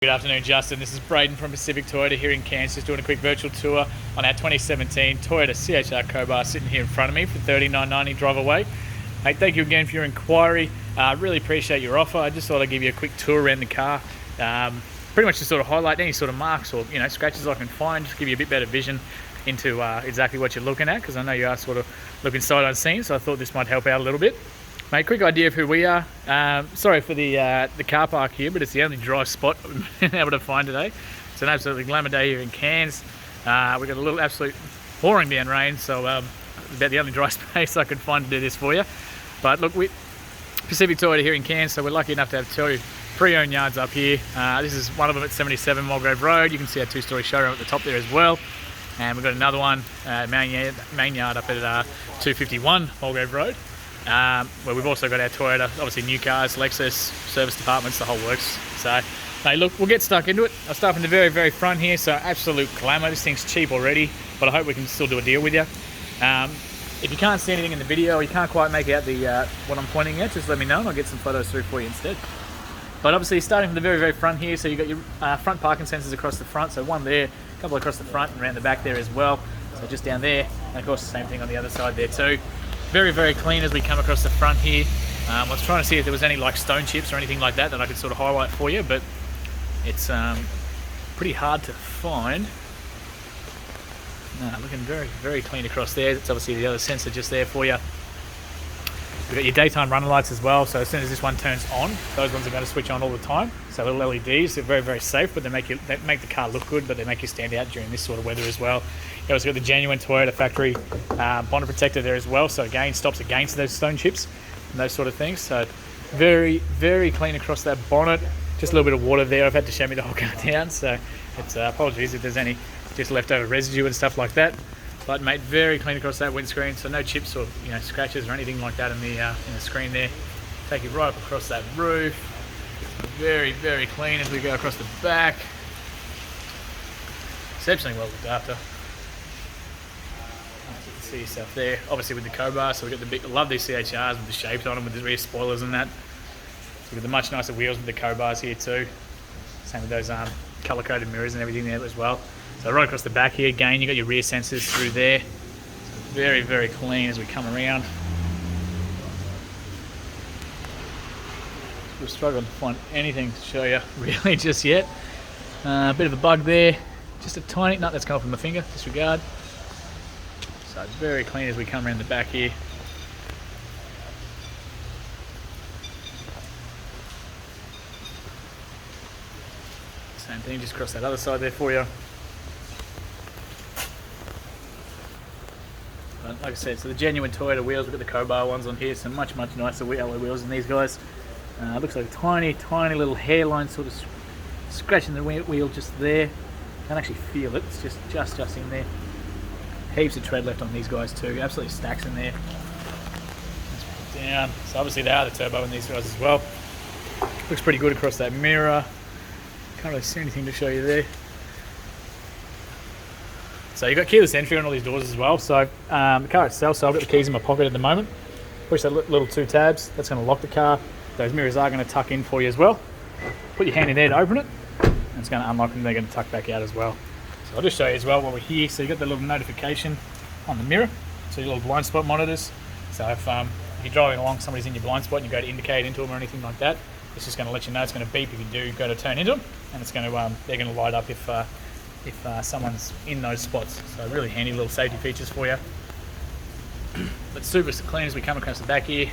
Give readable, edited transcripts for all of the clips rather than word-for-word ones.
Good afternoon, Justin. This is Braden from Pacific Toyota here in Cairns, just doing a quick virtual tour on our 2017 Toyota CHR Koba sitting here in front of me for $39.90 drive away. Hey, thank you again for your inquiry. Really appreciate your offer. I just thought I'd give you a quick tour around the car. Pretty much to sort of highlight any sort of marks or scratches I can find, just give you a bit better vision into exactly what you're looking at, because I know you are sort of looking sight unseen, so I thought this might help out a little bit. Mate, quick idea of who we are. Sorry for the car park here, but it's the only dry spot we've been able to find today. It's an absolutely glamour day here in Cairns. We've got a little absolute pouring down rain, so about the only dry space I could find to do this for you. But look, Pacific Toyota here in Cairns, so we're lucky enough to have two pre-owned yards up here. This is one of them at 77 Mulgrave Road. You can see our two-story showroom at the top there as well. And we've got another one, main yard up at 251 Mulgrave Road. Where we've also got our Toyota, obviously new cars, Lexus, service departments, the whole works. So, hey, look, we'll get stuck into it. I'll start from the very, very front here. So, absolute glamour. This thing's cheap already, but I hope we can still do a deal with you. If you can't see anything in the video, or you can't quite make out the what I'm pointing at, just let me know and I'll get some photos through for you instead. But obviously, starting from the very, very front here, so you've got your front parking sensors across the front. So, one there, a couple across the front and around the back there as well. So, just down there. And of course, the same thing on the other side there too. Very, very clean as we come across the front here. I was trying to see if there was any like stone chips or anything like that I could sort of highlight for you, but it's pretty hard to find. No, looking very, very clean across there. It's obviously the other sensor just there for you. We've got your daytime running lights as well, so as soon as this one turns on, those ones are going to switch on all the time. So little LEDs, they're very, very safe, but they make the car look good, but they make you stand out during this sort of weather as well. You also got the genuine Toyota factory bonnet protector there as well, so again, stops against those stone chips and those sort of things. So very, very clean across that bonnet. Just a little bit of water there. I've had to show me the whole car down, so it's apologies if there's any just leftover residue and stuff like that. But mate, very clean across that windscreen, so no chips or scratches or anything like that in the screen there. Take it right up across that roof. Very, very clean as we go across the back. Exceptionally well looked after. You can see yourself there. Obviously with the Koba, so we've got the big, love these CHRs with the shapes on them with the rear spoilers and that. So we've got the much nicer wheels with the Kobas here too. Same with those colour-coded mirrors and everything there as well. So right across the back here, again, you've got your rear sensors through there. So very, very clean as we come around. We're struggling to find anything to show you really just yet. A bit of a bug there. Just a tiny, no, that's come from my finger, disregard. So it's very clean as we come around the back here. Same thing, just across that other side there for you. But like I said, so the genuine Toyota wheels, we've got the Koba ones on here, some much, much nicer alloy wheels than these guys. Looks like a tiny, tiny little hairline sort of scratching the wheel just there. Can't actually feel it, it's just in there. Heaps of tread left on these guys too, absolutely stacks in there. Let's put it down. So obviously they are the turbo in these guys as well. Looks pretty good across that mirror. Can't really see anything to show you there. So you've got keyless entry on all these doors as well. So the car itself, so I've got the keys in my pocket at the moment. Push that little two tabs, that's going to lock the car. Those mirrors are going to tuck in for you as well. Put your hand in there to open it, and it's going to unlock and they're going to tuck back out as well. So I'll just show you as well while we're here. So you've got the little notification on the mirror, so your little blind spot monitors. So if you're driving along, somebody's in your blind spot and you go to indicate into them or anything like that, it's just going to let you know. It's going to beep if you do go to turn into them, and it's going to they're going to light up if someone's in those spots. So really handy little safety features for you. But super clean as we come across the back here.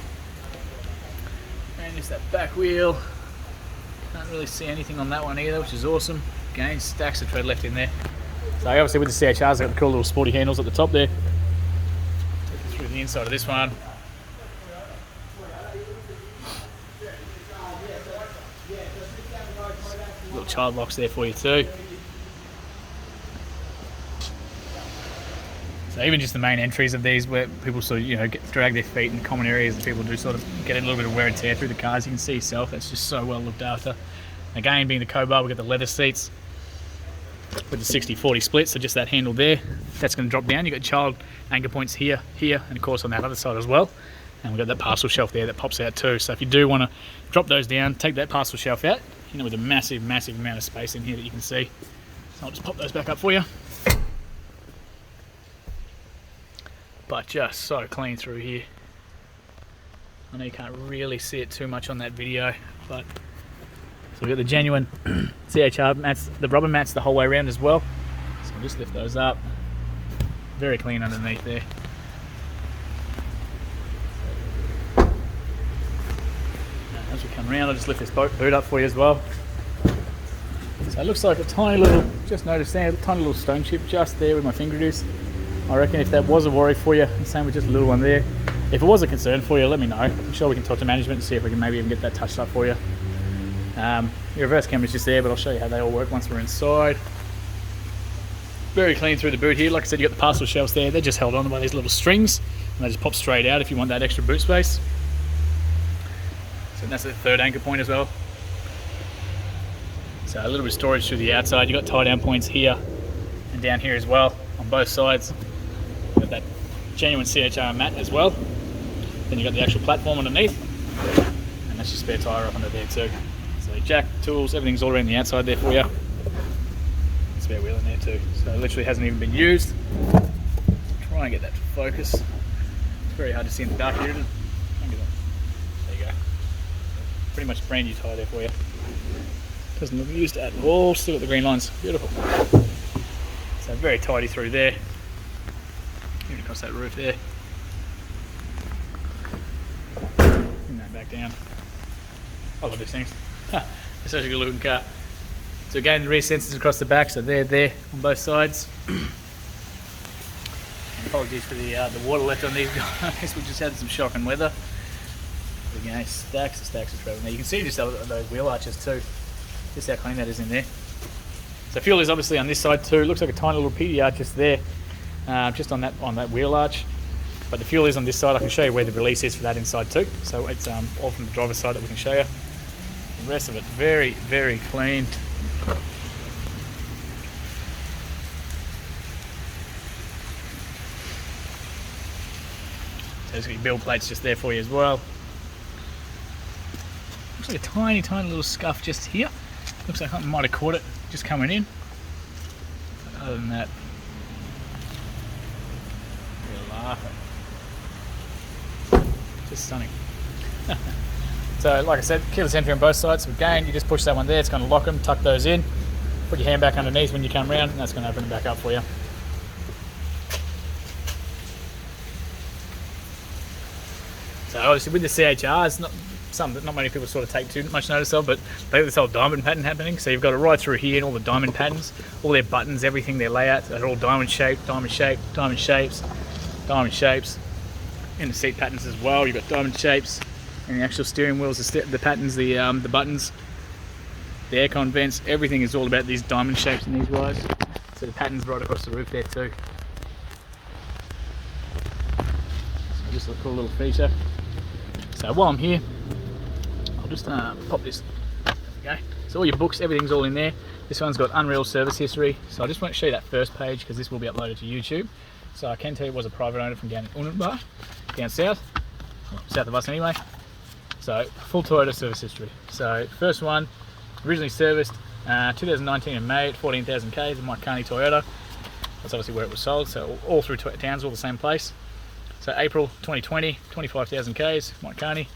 And just that back wheel. Can't really see anything on that one either, which is awesome. Again, stacks of tread left in there. So obviously with the CHRs, they've got the cool little sporty handles at the top there. Take you through the inside of this one. Little child locks there for you too. So even just the main entries of these, where people sort of drag their feet in common areas, and people do sort of get a little bit of wear and tear through the cars. You can see yourself, that's just so well looked after. Again, being the Koba, we've got the leather seats with the 60-40 split, so just that handle there, that's going to drop down. You've got child anchor points here, and of course on that other side as well. And we've got that parcel shelf there that pops out too. So if you do want to drop those down, take that parcel shelf out, you know, with a massive amount of space in here that you can see. So I'll just pop those back up for you. But just so clean through here. I know you can't really see it too much on that video, but so we've got the genuine CHR mats, the rubber mats the whole way around as well. So I'll just lift those up. Very clean underneath there. As we come around, I'll just lift this boot up for you as well. So it looks like a tiny little, just noticed there, a tiny little stone chip just there with my finger is. I reckon if that was a worry for you, the same with just a little one there. If it was a concern for you, let me know. I'm sure we can talk to management and see if we can maybe even get that touched up for you. Your reverse camera's just there, but I'll show you how they all work once we're inside. Very clean through the boot here. Like I said, you got the parcel shelves there. They're just held on by these little strings, and they just pop straight out if you want that extra boot space. So that's the third anchor point as well. So a little bit of storage through the outside. You've got tie down points here and down here as well on both sides. Got that genuine CHR mat as well. Then you've got the actual platform underneath, and that's your spare tyre up under there too. So jack, tools, everything's all around the outside there for you. Spare wheel in there too. So it literally hasn't even been used. Try and get that to focus. It's very hard to see in the dark here, isn't it? There you go. Pretty much brand new tyre there for you. Doesn't look used at all. Still got the green lines. Beautiful. So very tidy through there. Even across that roof there. Bring that back down. I love these things. It's such a good looking car. So again, the rear sensors across the back, so they're there on both sides. Apologies for the water left on these guys. We just had some shocking weather. But again, stacks and stacks of travel. Now you can see just those wheel arches too. Just how clean that is in there. So fuel is obviously on this side too. Looks like a tiny little PDR just there, just on that wheel arch. But the fuel is on this side. I can show you where the release is for that inside too. So it's all from the driver's side that we can show you. The rest of it very clean. So there's got your build plates just there for you as well. Looks like a tiny little scuff just here. Looks like something might have caught it just coming in. But other than that, you're laughing. Just stunning. So like I said, keyless entry on both sides. So again, you just push that one there, it's going to lock them, tuck those in, put your hand back underneath when you come around, and that's going to open them back up for you. So obviously with the CHR, it's not something that not many people sort of take too much notice of, but they have this whole diamond pattern happening. So you've got it right through here and all the diamond patterns, all their buttons, everything, their layouts, they're all diamond shaped, diamond shaped, diamond shapes, diamond shapes. In the seat patterns as well, you've got diamond shapes. And the actual steering wheels, the patterns, the buttons, the aircon vents, everything is all about these diamond shapes in these guys. So the patterns right across the roof there too. So just a cool little feature. So while I'm here, I'll just pop this. There we go. So all your books, everything's all in there. This one's got Unreal service history. So I just want to show you that first page because this will be uploaded to YouTube. So I can tell you it was a private owner from down in Untitled, down south of us anyway. So full Toyota service history. So first one, originally serviced 2019 in May at 14,000 Ks in Marconi Toyota. That's obviously where it was sold. So all through Townsville, the same place. So April 2020, 25,000 Ks, Marconi.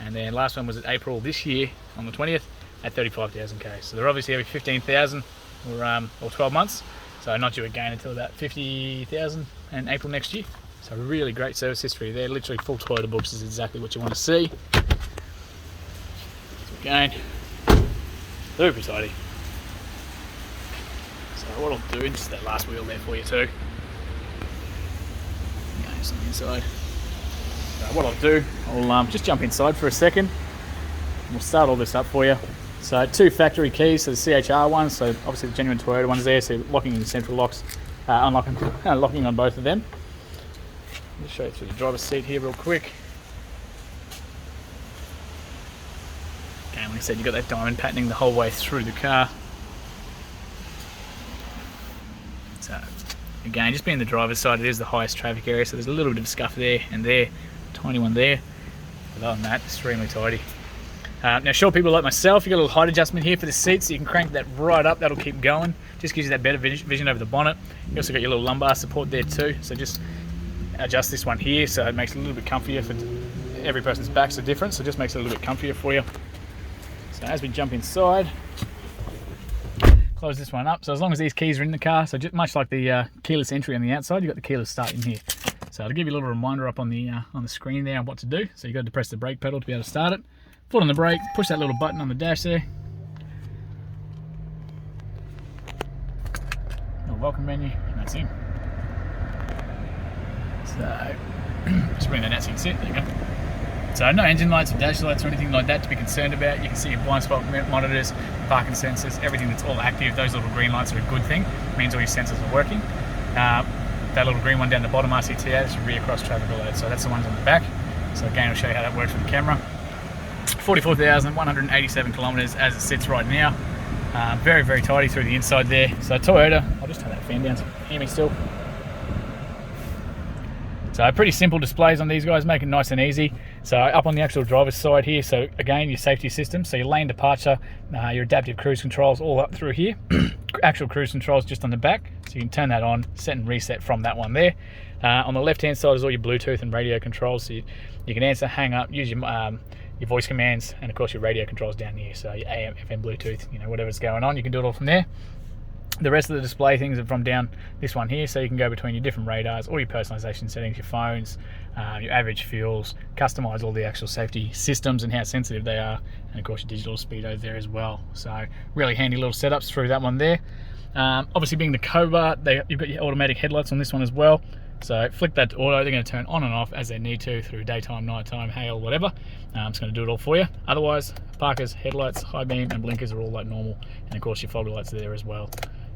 And then last one was at April this year on the 20th at 35,000 Ks. So they're obviously every 15,000 or 12 months. So not due again until about 50,000 in April next year. So really great service history there. Literally full Toyota books is exactly what you want to see. So again, super tidy. So what I'll do, just that last wheel there for you too. Okay, just on the inside. So what I'll do, I'll just jump inside for a second. We'll start all this up for you. So 2 factory keys, so the CHR one, so obviously the genuine Toyota one's there, so locking in the central locks, unlocking, locking on both of them. I'll just show you through the driver's seat here real quick. Okay, like I said, you've got that diamond patterning the whole way through the car. So again, just being the driver's side, it is the highest traffic area, so there's a little bit of scuff there and there, tiny one there. But other than that, extremely tidy. Now short people like myself, you got a little height adjustment here for the seat, so you can crank that right up, that'll keep going. Just gives you that better vision over the bonnet. You also got your little lumbar support there too, so just adjust this one here so it makes it a little bit comfier. For every person's backs are different, so it just makes it a little bit comfier for you. So as we jump inside, close this one up. So as long as these keys are in the car, so just much like the keyless entry on the outside, you've got the keyless start in here. So to give you a little reminder up on the screen there on what to do. So you got to press the brake pedal to be able to start it. Foot on the brake, push that little button on the dash there. Little welcome menu, and that's in. So just bring that out so you can see it. There you go. So no engine lights or dash lights or anything like that to be concerned about. You can see your blind spot monitors, parking sensors, everything that's all active. Those little green lights are a good thing. It means all your sensors are working. That little green one down the bottom, RCTA, that's rear cross traffic alert. So that's the ones on the back. So again, I'll show you how that works with the camera. 44,187 kilometers as it sits right now. Very, very tidy through the inside there. So Toyota, I'll just turn that fan down so you can hear me still. So pretty simple displays on these guys, make it nice and easy. So up on the actual driver's side here, so again, your safety system, so your lane departure, your adaptive cruise controls all up through here. Actual cruise controls just on the back, so you can turn that on, set and reset from that one there. On the left-hand side is all your Bluetooth and radio controls, so you can answer, hang up, use your voice commands, and of course your radio controls down here, so your AM, FM, Bluetooth, whatever's going on, you can do it all from there. The rest of the display things are from down this one here, so you can go between your different radars, all your personalization settings, your phones, your average fuels, customize all the actual safety systems and how sensitive they are, and of course your digital speedo there as well. So really handy little setups through that one there. Obviously being the Koba, you've got your automatic headlights on this one as well. So flick that to auto, they're going to turn on and off as they need to through daytime, nighttime, hail, whatever. It's going to do it all for you. Otherwise, parkers, headlights, high beam and blinkers are all like normal, and of course your fog lights are there as well.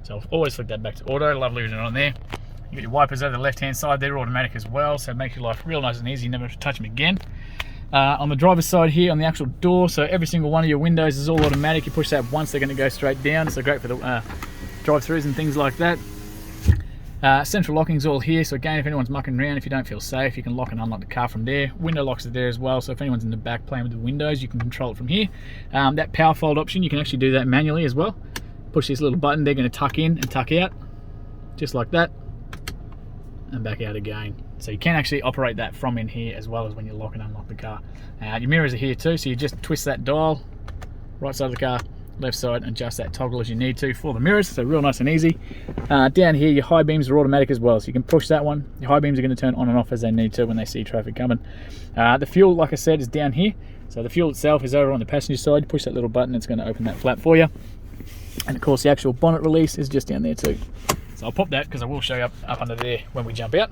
So I'll always flick that back to auto, love leaving it on there. You got your wipers over the left hand side, they're automatic as well, so it makes your life real nice and easy, you never have to touch them again. On the driver's side here, on the actual door, so every single one of your windows is all automatic. You push that once, they're going to go straight down, so great for the drive-throughs and things like that. Central locking's all here, so again, if anyone's mucking around, if you don't feel safe, you can lock and unlock the car from there. Window locks are there as well, so if anyone's in the back playing with the windows, you can control it from here. That power fold option, you can actually do that manually as well. Push this little button, they're going to tuck in and tuck out, just like that, and back out again. So you can actually operate that from in here as well as when you lock and unlock the car. Your mirrors are here too, so you just twist that dial, right side of the car, left side, and adjust that toggle as you need to for the mirrors, so real nice and easy. Down here, your high beams are automatic as well, so you can push that one. Your high beams are going to turn on and off as they need to when they see traffic coming. The fuel, like I said, is down here, so the fuel itself is over on the passenger side. You push that little button, it's going to open that flap for you. And of course the actual bonnet release is just down there too. So I'll pop that because I will show you up under there when we jump out.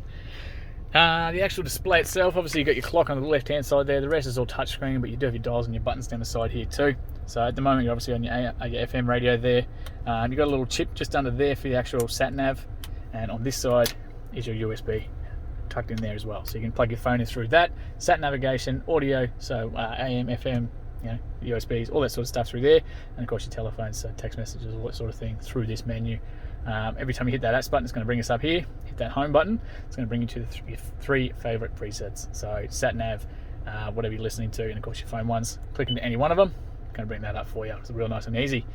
The actual display itself, obviously you've got your clock on the left hand side there. The rest is all touchscreen, but you do have your dials and your buttons down the side here too. So at the moment you're obviously on your FM radio there. You've got a little chip just under there for the actual sat nav, and on this side is your USB tucked in there as well. So you can plug your phone in through that. Sat navigation, audio, so AM, FM, USBs, all that sort of stuff through there, and of course your telephones, so text messages, all that sort of thing through this menu. Every time you hit that apps button, it's going to bring us up here. Hit that home button, it's going to bring you to your three favorite presets. So sat nav, whatever you're listening to, and of course your phone ones. Click into any one of them, it's going to bring that up for you. It's real nice and easy.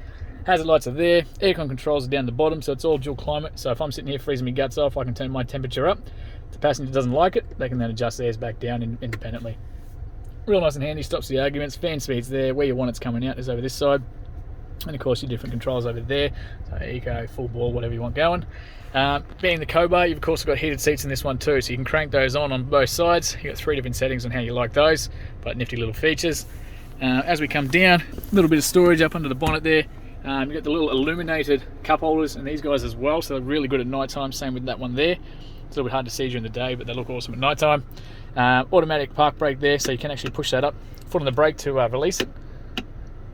Hazard lights are there. Aircon controls are down the bottom, so it's all dual climate. So if I'm sitting here freezing my guts off, I can turn my temperature up. If the passenger doesn't like it, they can then adjust theirs back down independently. Real nice and handy, stops the arguments. Fan speeds there, where you want it's coming out is over this side, and of course your different controls over there, so eco, full ball, whatever you want going. Being the Koba, you've of course got heated seats in this one too, so you can crank those on both sides. You've got 3 different settings on how you like those, but nifty little features. As we come down, a little bit of storage up under the bonnet there. You've got the little illuminated cup holders and these guys as well, so they're really good at night time. Same with that one there. It's a little bit hard to see during the day, but they look awesome at night time. Automatic park brake there, so you can actually push that up, foot on the brake to release it.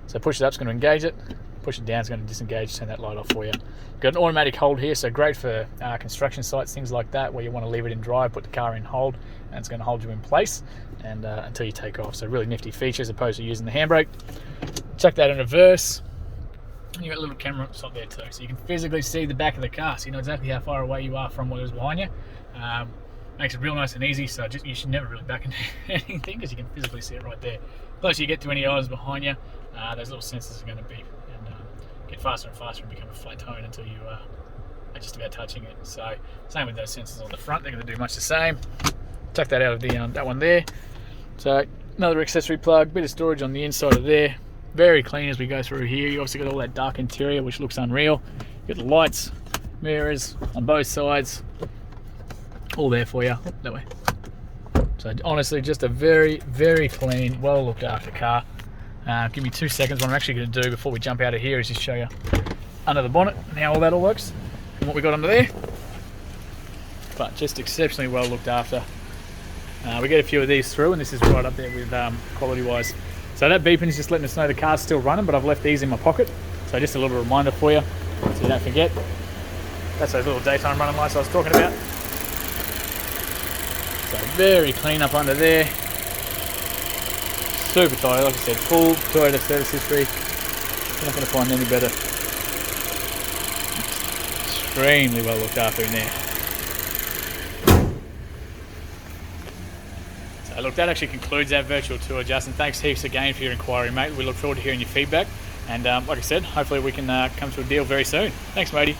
So push it up, it's going to engage it. Push it down, it's going to disengage, turn that light off for you. Got an automatic hold here, so great for construction sites, things like that, where you want to leave it in drive, put the car in hold, and it's going to hold you in place and until you take off. So really nifty feature as opposed to using the handbrake. Chuck that in reverse. You've got a little camera up there too, so you can physically see the back of the car, so you know exactly how far away you are from what is behind you. Makes it real nice and easy, so you should never really back into anything because you can physically see it right there. The closer you get to any items behind you, those little sensors are going to beep and get faster and faster and become a flat tone until you are just about touching it. So same with those sensors on the front, they're going to do much the same. Tuck that out of the that one there. So another accessory plug, bit of storage on the inside of there. Very clean as we go through here. You obviously got all that dark interior which looks unreal. You got the lights, mirrors on both sides, all there for you. Oh, that way. So honestly, just a very, very clean, well looked after car. Give me 2 seconds. What I'm actually going to do before we jump out of here is just show you under the bonnet and how all that all works and what we got under there. But just exceptionally well looked after. We get a few of these through, and this is right up there with quality wise. So that beeping is just letting us know the car's still running, but I've left these in my pocket. So just a little reminder for you, so you don't forget. That's those little daytime running lights I was talking about. So very clean up under there. Super tight, like I said, full Toyota service history. You're not going to find any better. Extremely well looked after in there. So look, that actually concludes our virtual tour, Justin. Thanks heaps again for your inquiry, mate. We look forward to hearing your feedback. And like I said, hopefully we can come to a deal very soon. Thanks, matey.